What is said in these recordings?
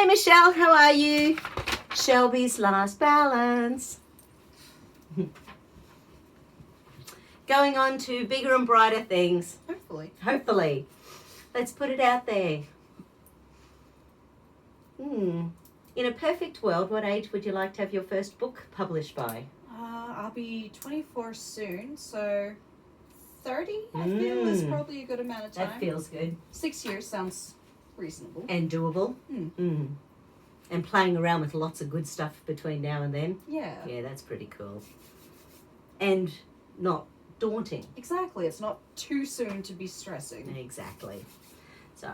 Hey Michele, how are you? Shelby's last balance. Going on to bigger and brighter things. Hopefully. Let's put it out there. In a perfect world, what age would you like to have your first book published by? I'll be 24 soon, so 30 I feel is probably a good amount of time. That feels good. 6 years sounds reasonable. And doable. And playing around with lots of good stuff between now and then. Yeah. Yeah, that's pretty cool. And not daunting. Exactly. It's not too soon to be stressing. Exactly. So,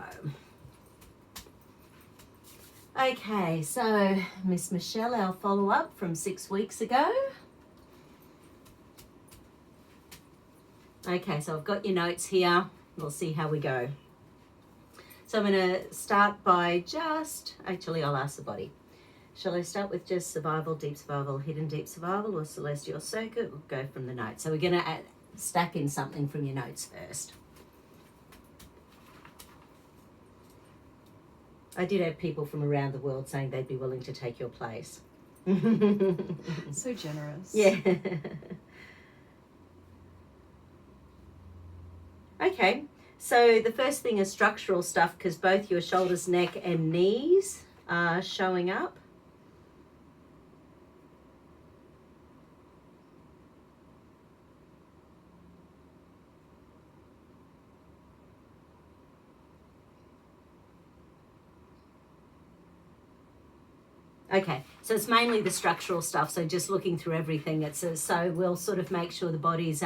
okay, so Miss Michele, our follow-up from 6 weeks ago. Okay, so I've got your notes here. We'll see how we go. So I'm going to start by actually I'll ask the body. Shall I start with just survival, deep survival, hidden deep survival, or celestial circuit? We'll go from the notes. So we're going to stack in something from your notes first. I did have people from around the world saying they'd be willing to take your place. So generous. Yeah. Okay, so the first thing is structural stuff because both your shoulders, neck and knees are showing up. Okay, so it's mainly the structural stuff, so just looking through everything. So we'll sort of make sure the body's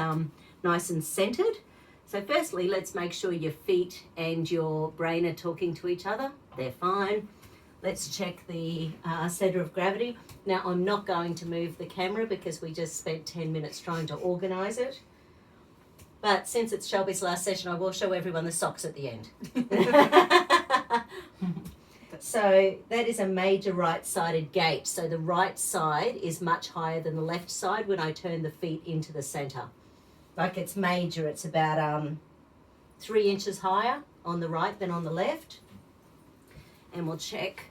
nice and centered. So firstly, let's make sure your feet and your brain are talking to each other. They're fine. Let's check the center of gravity. Now, I'm not going to move the camera because we just spent 10 minutes trying to organize it. But since it's Shelby's last session, I will show everyone the socks at the end. So that is a major right-sided gate. So the right side is much higher than the left side when I turn the feet into the center. Like it's major, it's about 3 inches higher on the right than on the left. And we'll check,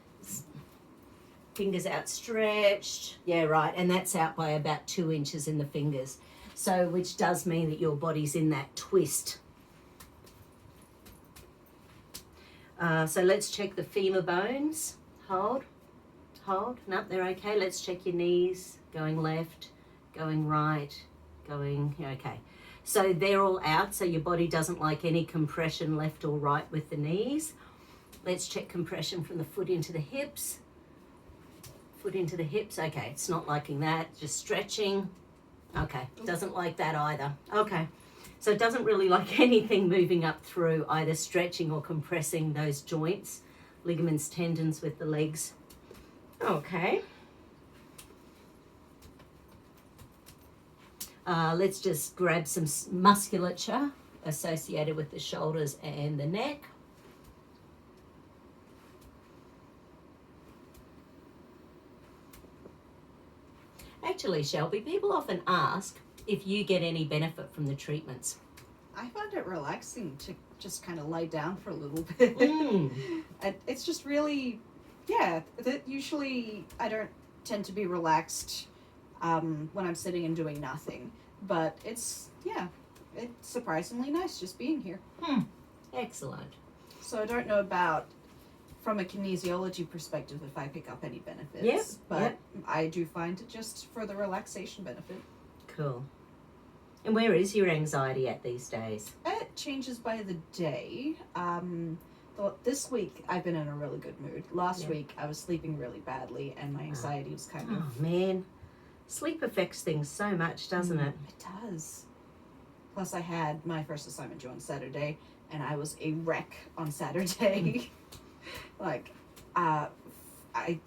fingers outstretched. Yeah, right, and that's out by about 2 inches in the fingers. So, which does mean that your body's in that twist. So let's check the femur bones. Hold. Nope, they're okay. Let's check your knees, going left, going right, going, okay. So they're all out, so your body doesn't like any compression left or right with the knees. Let's check compression from the foot into the hips. Foot into the hips, okay, it's not liking that, just stretching. Okay, doesn't like that either. Okay, so it doesn't really like anything moving up through, either stretching or compressing those joints, ligaments, tendons with the legs. Okay. Let's just grab some musculature associated with the shoulders and the neck. Actually, Shelby, people often ask if you get any benefit from the treatments. I find it relaxing to just kind of lie down for a little bit. It's just really, usually I don't tend to be relaxed when I'm sitting and doing nothing. But it's surprisingly nice just being here. Excellent. So I don't know about, from a kinesiology perspective, if I pick up any benefits. But I do find it just for the relaxation benefit. Cool. And where is your anxiety at these days? It changes by the day. This week I've been in a really good mood. Last week I was sleeping really badly and my anxiety was kind of... Oh, man. Sleep affects things so much, doesn't it? It does. Plus I had my first assignment due on Saturday and I was a wreck on Saturday. I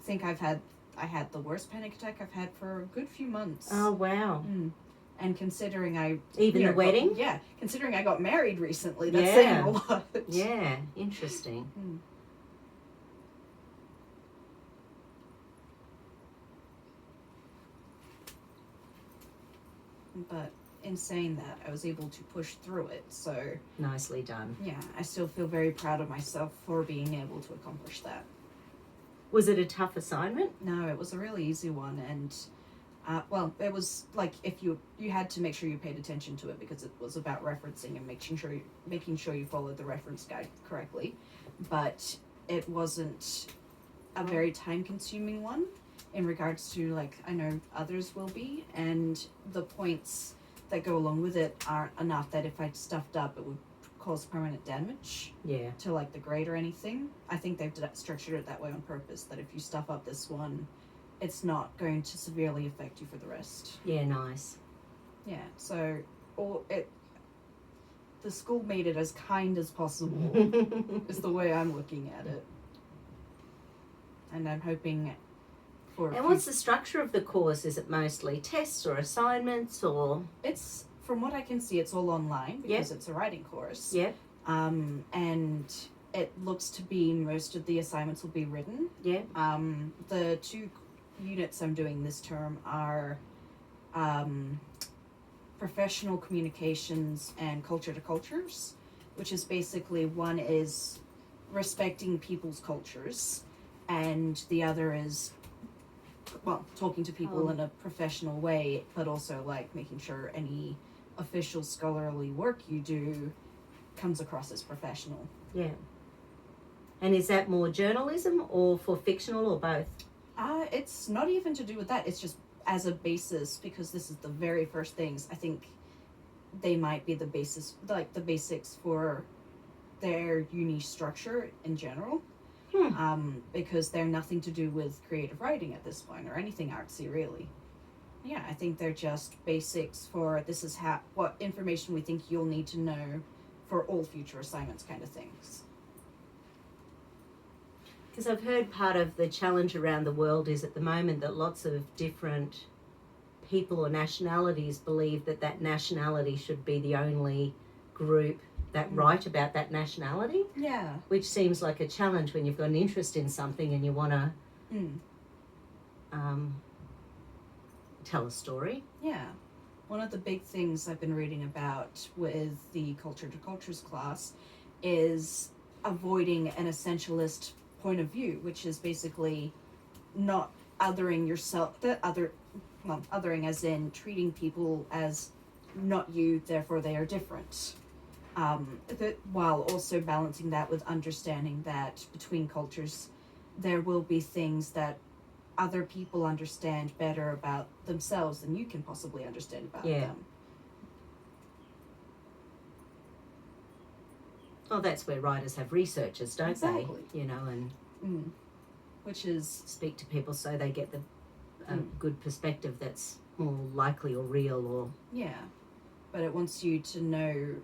think I had the worst panic attack I've had for a good few months. Oh, wow. And considering the wedding? Considering I got married recently, that's saying a lot. Yeah, interesting. But in saying that, I was able to push through it, so... Nicely done. Yeah, I still feel very proud of myself for being able to accomplish that. Was it a tough assignment? No, it was a really easy one, and well, it was like if you had to make sure you paid attention to it because it was about referencing and making sure you followed the reference guide correctly, but it wasn't a very time-consuming one in regards to, like, I know others will be, and the points that go along with it aren't enough that if I stuffed up it would cause permanent damage to, like, the grade or anything. I think they've structured it that way on purpose, that if you stuff up this one, it's not going to severely affect you for the rest. Yeah, nice. Yeah, so the school made it as kind as possible is the way I'm looking at it. And I'm hoping for... And what's the structure of the course? Is it mostly tests or assignments, or...? It's, from what I can see, it's all online because it's a writing course. Yeah. And it looks to be most of the assignments will be written. Yeah. The 2 units I'm doing this term are professional communications and culture to cultures, which is basically, one is respecting people's cultures, and the other is, well, talking to people in a professional way, but also, like, making sure any official scholarly work you do comes across as professional. Yeah. And is that more journalism or for fictional, or both? It's not even to do with that. It's just as a basis, because this is the very first things. I think they might be the basis, like the basics for their uni structure in general. Because they're nothing to do with creative writing at this point, or anything artsy, really. Yeah, I think they're just basics for this is what information we think you'll need to know for all future assignments, kind of things. Because I've heard part of the challenge around the world is at the moment that lots of different people or nationalities believe that nationality should be the only group that write about that nationality. Yeah. Which seems like a challenge when you've got an interest in something and you want to tell a story. Yeah. One of the big things I've been reading about with the Culture to Cultures class is avoiding an essentialist point of view, which is basically not othering yourself, othering as in treating people as not you, therefore they are different. While also balancing that with understanding that between cultures there will be things that other people understand better about themselves than you can possibly understand about them. Oh, that's where writers have researchers, don't they? You know, and which is speak to people so they get the good perspective that's more likely or real, or but it wants you to know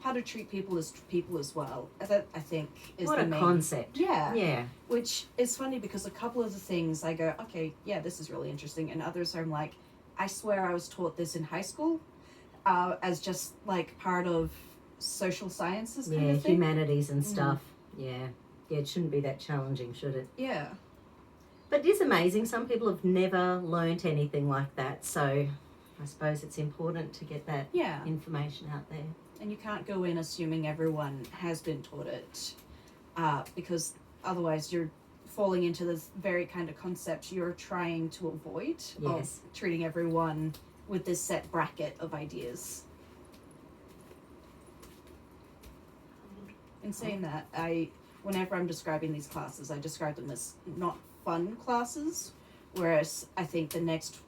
how to treat people as well. That, I think, is what the a main concept. Yeah. Which is funny because a couple of the things I go, okay, yeah, this is really interesting, and others I'm like, I swear I was taught this in high school, as just like part of social sciences kind of thing. Humanities and stuff. Yeah, it shouldn't be that challenging, should it? Yeah. But it is amazing. Some people have never learnt anything like that, so I suppose it's important to get that information out there. And you can't go in assuming everyone has been taught it, because otherwise you're falling into this very kind of concept you're trying to avoid, of treating everyone with this set bracket of ideas. In saying that, whenever I'm describing these classes, I describe them as not fun classes, whereas I think the next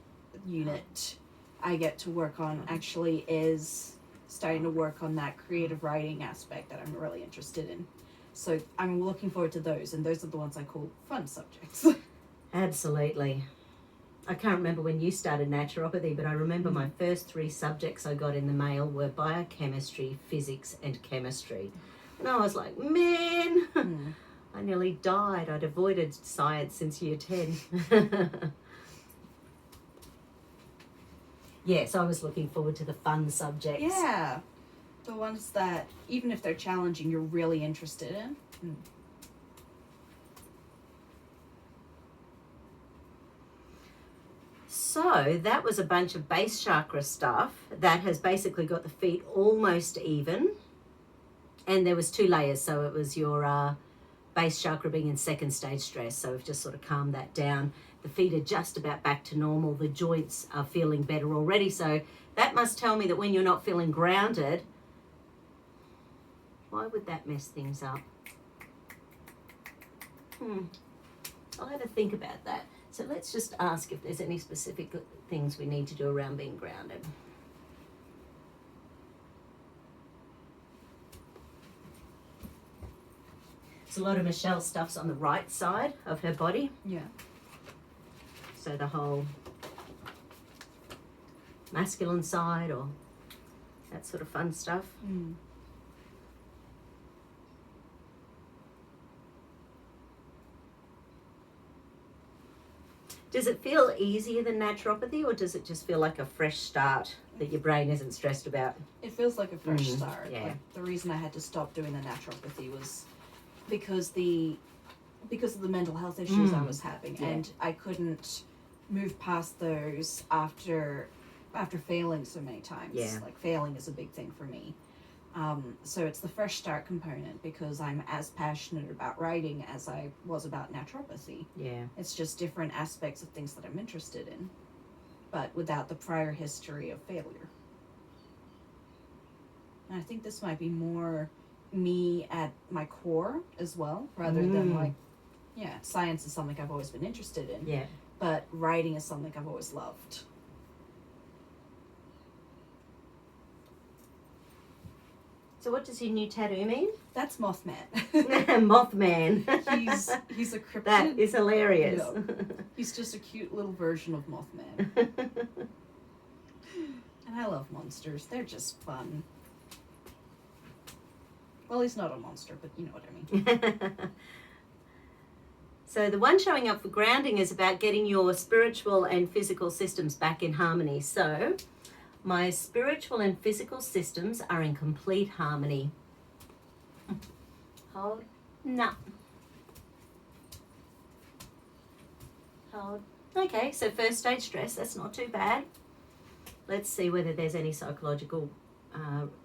unit I get to work on actually is starting to work on that creative writing aspect that I'm really interested in. So I'm looking forward to those, and those are the ones I call fun subjects. Absolutely. I can't remember when you started naturopathy, but I remember my first 3 subjects I got in the mail were biochemistry, physics, and chemistry. And I was like, man, I nearly died. I'd avoided science since year 10. Yes, I was looking forward to the fun subjects. Yeah. The ones that, even if they're challenging, you're really interested in. So that was a bunch of base chakra stuff that has basically got the feet almost even. And there was 2 layers. So it was your base chakra being in second stage stress. So we've just sort of calmed that down. The feet are just about back to normal. The joints are feeling better already. So that must tell me that when you're not feeling grounded, why would that mess things up? I'll have a think about that. So let's just ask if there's any specific things we need to do around being grounded. So a lot of Michelle's stuff's on the right side of her body. Yeah. So the whole masculine side or that sort of fun stuff. Does it feel easier than naturopathy, or does it just feel like a fresh start that your brain isn't stressed about? It feels like a fresh start. Yeah. Like, the reason I had to stop doing the naturopathy was because of the mental health issues I was having, and I couldn't move past those after failing so many times. Yeah. Like, failing is a big thing for me. So it's the fresh start component, because I'm as passionate about writing as I was about naturopathy. Yeah. It's just different aspects of things that I'm interested in, but without the prior history of failure. And I think this might be more me at my core as well, rather than like, science is something I've always been interested in. Yeah. But writing is something I've always loved. So what does your new tattoo mean? That's Mothman. Mothman. He's a cryptid. That is hilarious. No. He's just a cute little version of Mothman. And I love monsters. They're just fun. Well, he's not a monster, but you know what I mean. So the one showing up for grounding is about getting your spiritual and physical systems back in harmony. So my spiritual and physical systems are in complete harmony. Hold. No. Hold. Okay, so first stage stress, that's not too bad. Let's see whether there's any psychological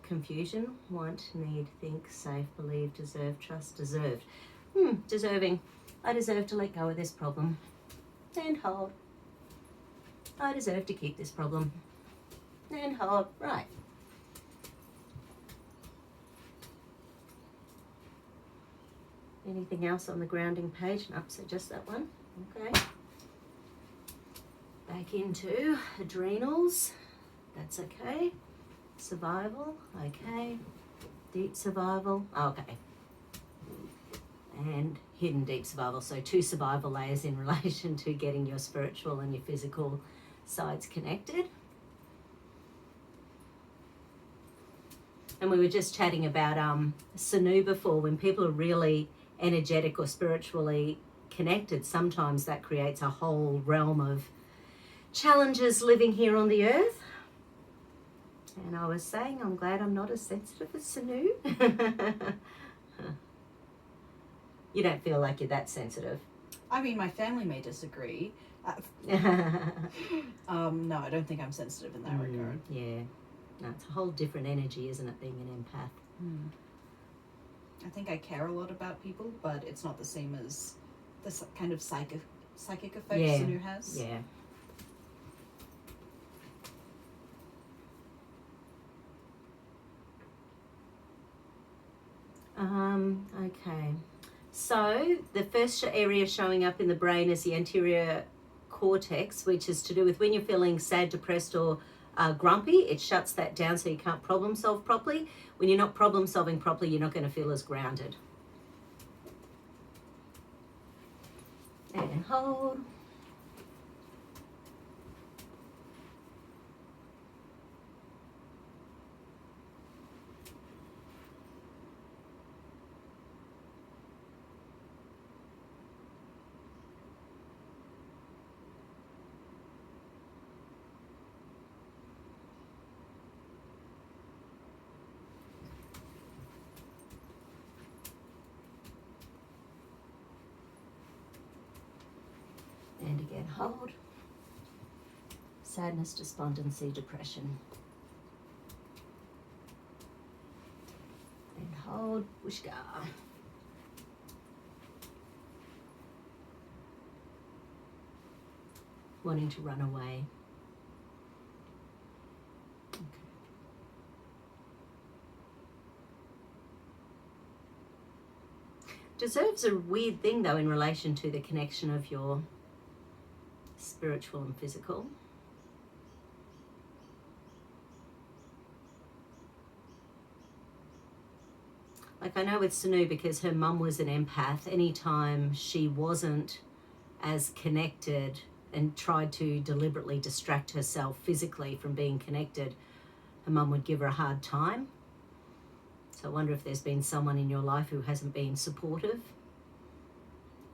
confusion. Want, need, think, safe, believe, deserve, trust, deserved. Deserving. I deserve to let go of this problem. And hold. I deserve to keep this problem. And hold. Right. Anything else on the grounding page? Nope, so just that one. Okay. Back into adrenals. That's okay. Survival. Okay. Deep survival. Okay. And hidden deep survival. So 2 survival layers in relation to getting your spiritual and your physical sides connected. And we were just chatting about Sanu before. When people are really energetic or spiritually connected, sometimes that creates a whole realm of challenges living here on the earth. And I was saying, I'm glad I'm not as sensitive as Sanu. You don't feel like you're that sensitive. I mean, my family may disagree. No, I don't think I'm sensitive in that regard. Yeah. No, it's a whole different energy, isn't it, being an empath? I think I care a lot about people, but it's not the same as this kind of psychic effect Sanu has. Yeah. Okay. So the first area showing up in the brain is the anterior cortex, which is to do with when you're feeling sad, depressed, or grumpy. It shuts that down so you can't problem solve properly. When you're not problem solving properly, you're not going to feel as grounded. And hold. And again, hold. Sadness, despondency, depression. And hold, Wishka. wanting to run away. Okay. Deserves a weird thing though in relation to the connection of your spiritual and physical. Like I know with Sanu, because her mum was an empath, anytime she wasn't as connected and tried to deliberately distract herself physically from being connected, her mum would give her a hard time. So I wonder if there's been someone in your life who hasn't been supportive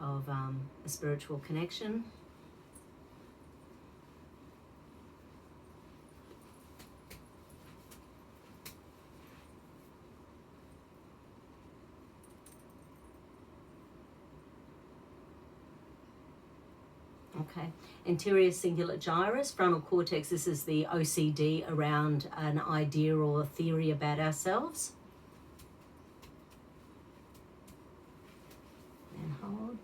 of a spiritual connection. Okay, anterior cingulate gyrus, frontal cortex, this is the OCD around an idea or a theory about ourselves. And hold.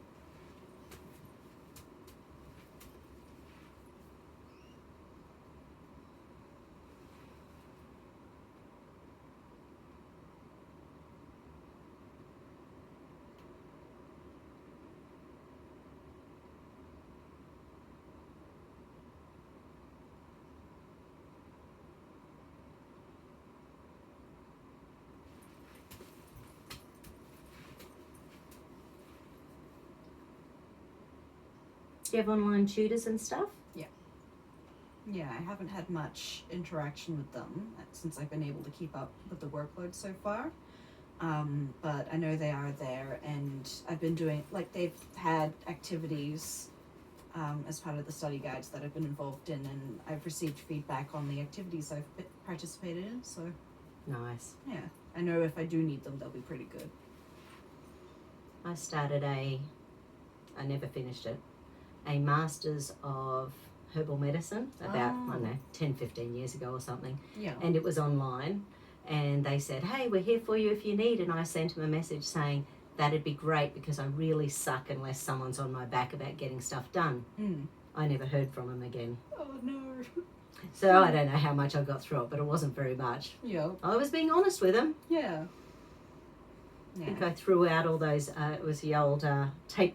Do you have online tutors and stuff? Yeah, I haven't had much interaction with them since I've been able to keep up with the workload so far. But I know they are there, and I've been doing, like, they've had activities as part of the study guides that I've been involved in, and I've received feedback on the activities I've participated in, so Nice. yeah, I know if I do need them, they'll be pretty good. I started I never finished it, a Masters of Herbal Medicine about, I don't know, 10, 15 years ago or something. Yeah. And it was online. And they said, hey, we're here for you if you need. And I sent them a message saying, that'd be great because I really suck unless someone's on my back about getting stuff done. I never heard from them again. Oh, no. So I don't know how much I got through it, but it wasn't very much. Yeah. I was being honest with them. Yeah. I think I threw out all those, it was the old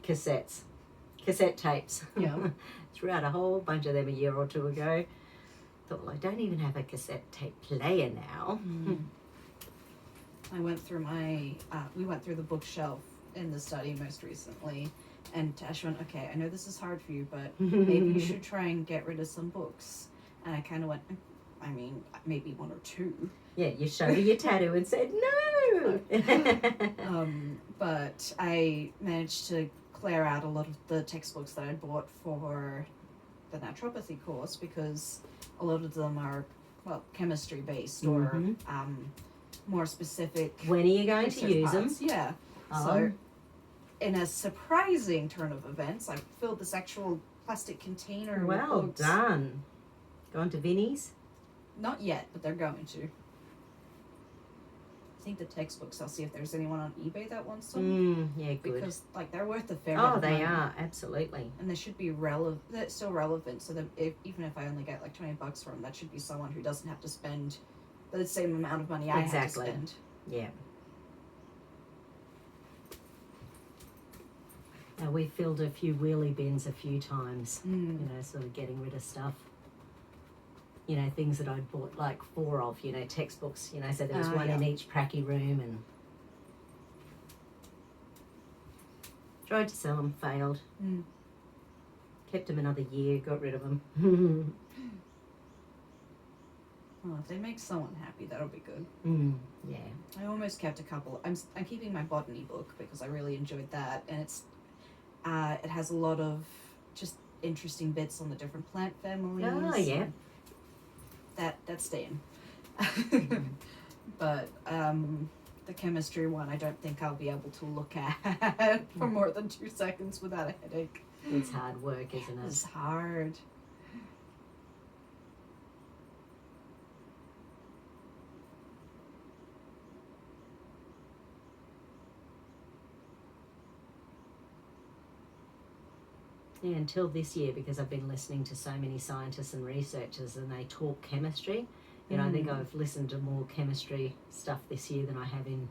cassette tapes. Yeah. Threw out a whole bunch of them a year or two ago. Thought, well, I don't even have a cassette tape player now. I went through we went through the bookshelf in the study most recently, and Tash went, okay, I know this is hard for you, but maybe you should try and get rid of some books. And I kind of went, I mean, maybe one or two. Yeah, you showed her your tattoo and said, no! But I managed to clear out a lot of the textbooks that I bought for the naturopathy course, because a lot of them are, well, chemistry based or more specific. When are you going to use them? Yeah. So in a surprising turn of events, I filled this actual plastic container with Well books. done. Gone to Vinnie's? Not yet, but they're going to. I think the textbooks, I'll see if there's anyone on eBay that wants them. Yeah, good. Because, like, they're worth a fair bit Oh, of money. they are, absolutely. And they should be they're still relevant, so that even if I only get like $20 for them, that should be someone who doesn't have to spend the same amount of money I had to spend. Yeah. Now, we filled a few wheelie bins a few times, you know, sort of getting rid of stuff. You know, things that I'd bought like 4 of, you know, textbooks, you know, so there was one in each pracky room, and tried to sell them, failed. Kept them another year, got rid of them. Well, if they make someone happy, that'll be good. Yeah. I almost kept a couple. I'm keeping my botany book because I really enjoyed that, and it has a lot of just interesting bits on the different plant families. Oh, yeah. That's staying. But the chemistry one, I don't think I'll be able to look at for more than 2 seconds without a headache. It's hard work, isn't it? It's hard. Yeah, until this year, because I've been listening to so many scientists and researchers and they talk chemistry. You know, I think I've listened to more chemistry stuff this year than I have in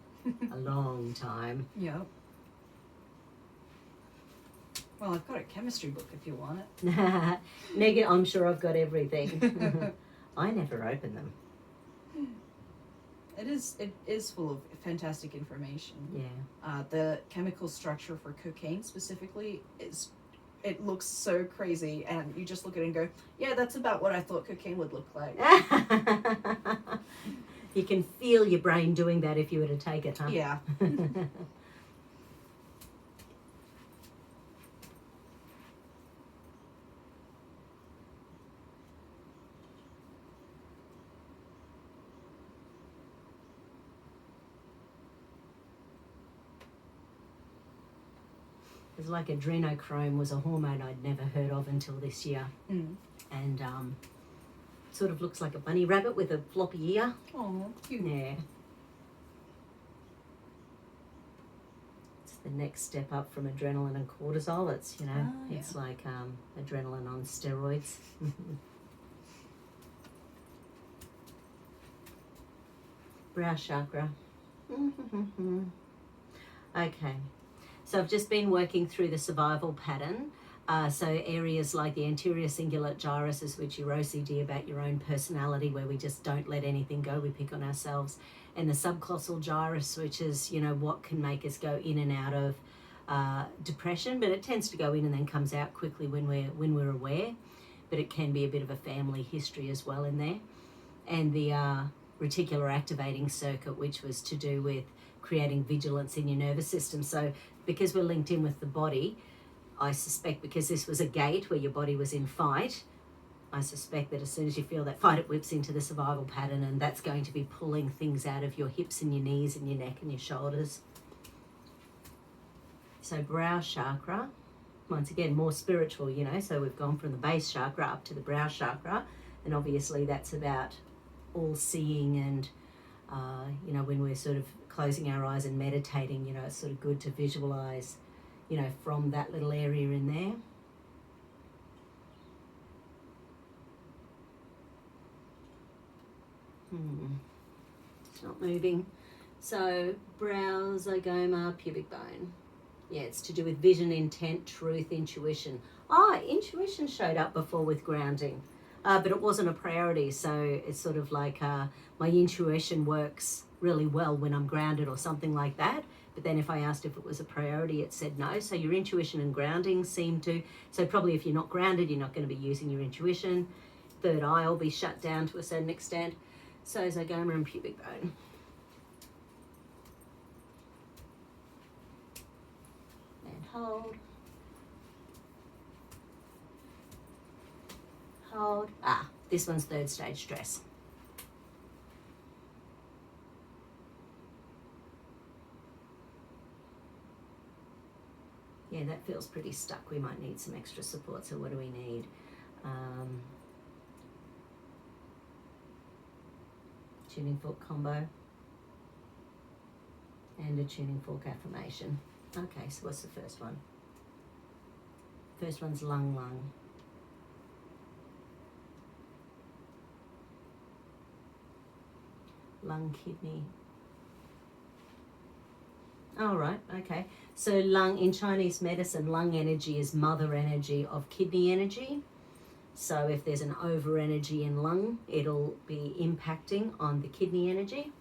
a long time. Yeah. Well, I've got a chemistry book if you want it. Negative, I'm sure I've got everything. I never open them. It is full of fantastic information. Yeah. The chemical structure for cocaine specifically it looks so crazy, and you just look at it and go, yeah, that's about what I thought cocaine would look like. You can feel your brain doing that if you were to take it, huh? Yeah. It's like adrenochrome was a hormone I'd never heard of until this year. And sort of looks like a bunny rabbit with a floppy ear. Oh, cute. Yeah. It's the next step up from adrenaline and cortisol. It's, you know, it's like adrenaline on steroids. Brow chakra. Okay. So I've just been working through the survival pattern. So areas like the anterior cingulate gyrus, which you're OCD about your own personality, where we just don't let anything go, we pick on ourselves. And the subclossal gyrus, which is, you know, what can make us go in and out of depression, but it tends to go in and then comes out quickly when we're aware. But it can be a bit of a family history as well in there. And the reticular activating circuit, which was to do with creating vigilance in your nervous system. So because we're linked in with the body, I suspect because this was a gate where your body was in fight, I suspect that as soon as you feel that fight, it whips into the survival pattern, and that's going to be pulling things out of your hips and your knees and your neck and your shoulders. So brow chakra, once again, more spiritual, you know, so we've gone from the base chakra up to the brow chakra, and obviously that's about all seeing and, you know, when we're sort of closing our eyes and meditating, you know, it's sort of good to visualize, you know, from that little area in there. It's not moving. So brow, zygoma, pubic bone. Yeah, it's to do with vision, intent, truth, intuition. Intuition showed up before with grounding, but it wasn't a priority. So it's sort of like my intuition works really well when I'm grounded or something like that. But then if I asked if it was a priority, it said no. So your intuition and grounding seem to, so probably if you're not grounded, you're not going to be using your intuition. Third eye will be shut down to a certain extent. So zygoma and pubic bone. And hold. Hold. This one's third stage stress. Yeah, that feels pretty stuck. We might need some extra support. So what do we need? Tuning fork combo and a tuning fork affirmation. Okay, so what's the first one? First one's lung. Lung, kidney. All right, okay. So lung, in Chinese medicine, lung energy is mother energy of kidney energy. So if there's an over energy in lung, it'll be impacting on the kidney energy.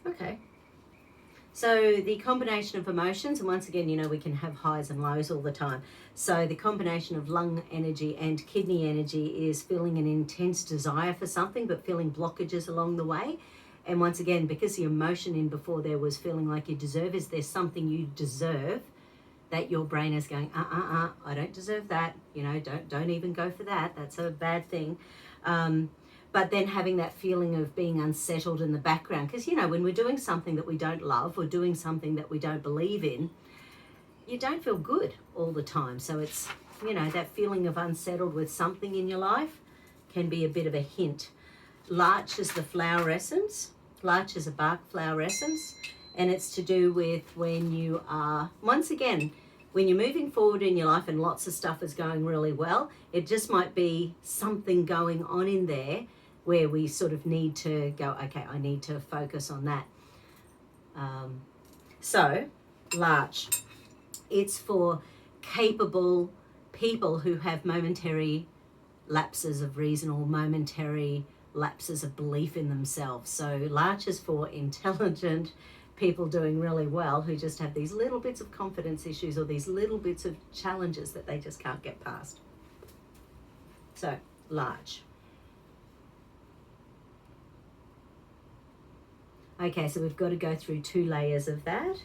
Okay. So the combination of emotions, and once again, you know, we can have highs and lows all the time. So the combination of lung energy and kidney energy is feeling an intense desire for something, but feeling blockages along the way. And once again, because the emotion in before there was feeling like you deserve, is there something you deserve that your brain is going, I don't deserve that, you know, don't even go for that, that's a bad thing. But then having that feeling of being unsettled in the background, because, you know, when we're doing something that we don't love or doing something that we don't believe in, you don't feel good all the time. So it's, you know, that feeling of unsettled with something in your life can be a bit of a hint. Larch is the flower essence. Larch is a bark flower essence, and it's to do with when you are, once again, when you're moving forward in your life and lots of stuff is going really well, it just might be something going on in there where we sort of need to go, okay, I need to focus on that. So, larch, it's for capable people who have momentary lapses of reason or momentary lapses of belief in themselves. So larch is for intelligent people doing really well who just have these little bits of confidence issues or these little bits of challenges that they just can't get past. So larch. Okay, so we've got to go through 2 layers of that.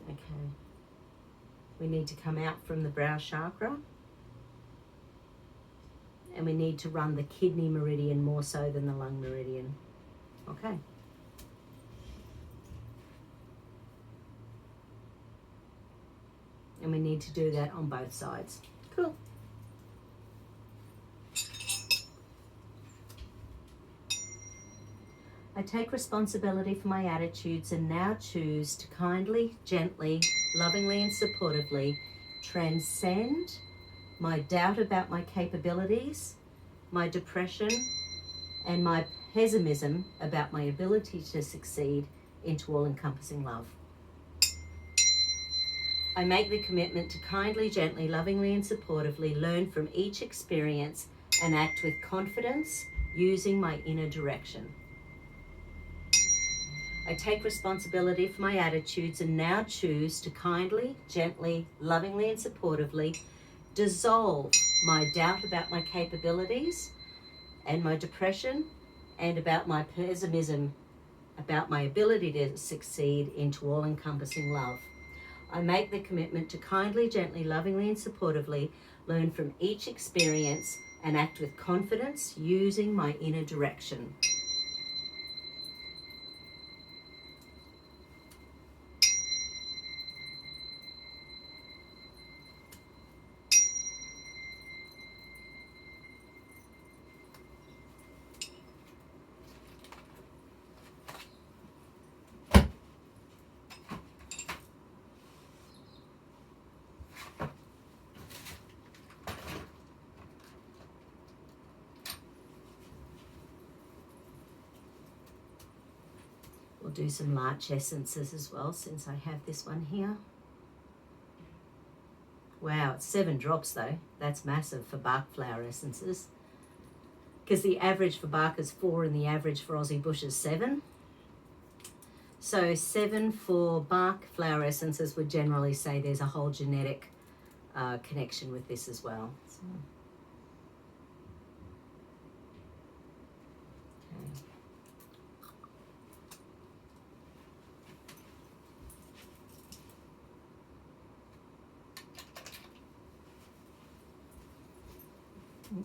Okay. We need to come out from the brow chakra. And we need to run the kidney meridian more so than the lung meridian. Okay. And we need to do that on both sides. Cool. I take responsibility for my attitudes and now choose to kindly, gently, lovingly and supportively transcend my doubt about my capabilities, my depression, and my pessimism about my ability to succeed into all-encompassing love. I make the commitment to kindly, gently, lovingly and supportively learn from each experience and act with confidence using my inner direction. I take responsibility for my attitudes and now choose to kindly, gently, lovingly and supportively dissolve my doubt about my capabilities and my depression and about my pessimism about my ability to succeed into all-encompassing love. I make the commitment to kindly, gently, lovingly and supportively learn from each experience and act with confidence using my inner direction. We'll do some larch essences as well since I have this one here. Wow, it's 7 drops though. That's massive for bark flower essences. Because the average for bark is 4 and the average for Aussie bush is 7. So 7 for bark flower essences would generally say there's a whole genetic connection with this as well. So.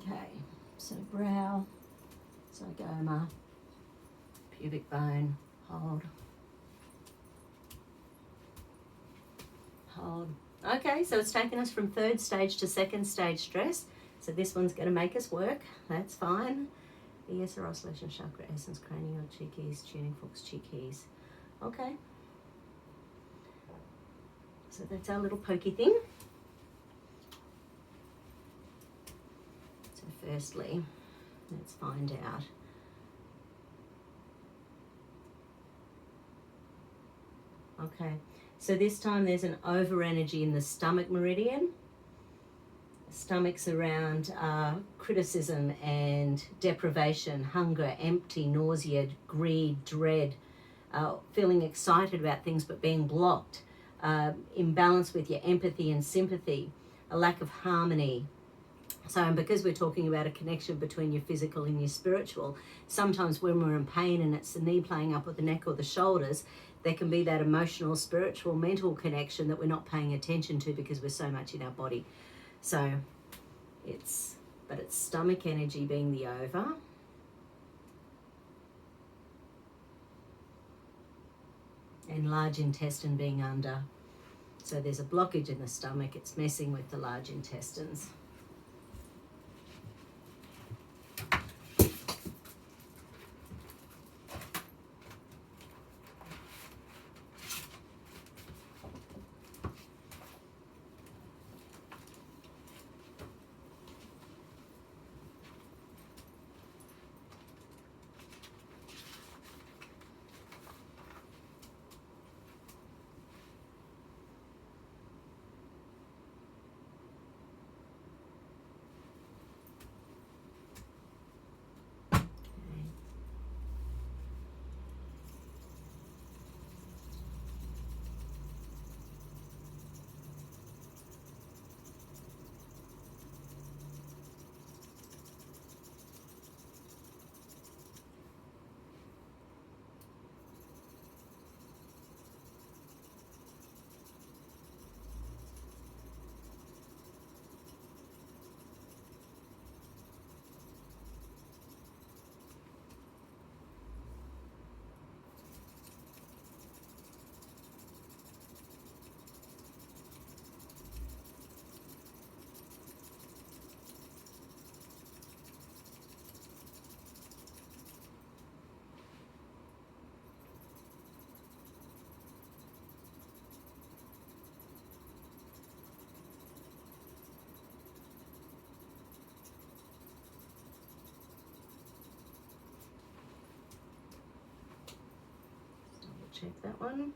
Okay, so brow, zygoma, pubic bone, hold. Okay, so it's taken us from 3rd stage to 2nd stage stress. So this one's going to make us work. That's fine. ESR oscillation, chakra, essence, cranial, chi keys, tuning forks, chi keys. Okay. So that's our little pokey thing. So firstly, let's find out. Okay. So this time there's an over energy in the stomach meridian. The stomach's around criticism and deprivation, hunger, empty, nausea, greed, dread, feeling excited about things but being blocked, imbalance with your empathy and sympathy, a lack of harmony, So, and because we're talking about a connection between your physical and your spiritual, sometimes when we're in pain and it's the knee playing up with the neck or the shoulders, there can be that emotional, spiritual, mental connection that we're not paying attention to because we're so much in our body. So it's stomach energy being the over. And large intestine being under. So there's a blockage in the stomach. It's messing with the large intestines. Check that one.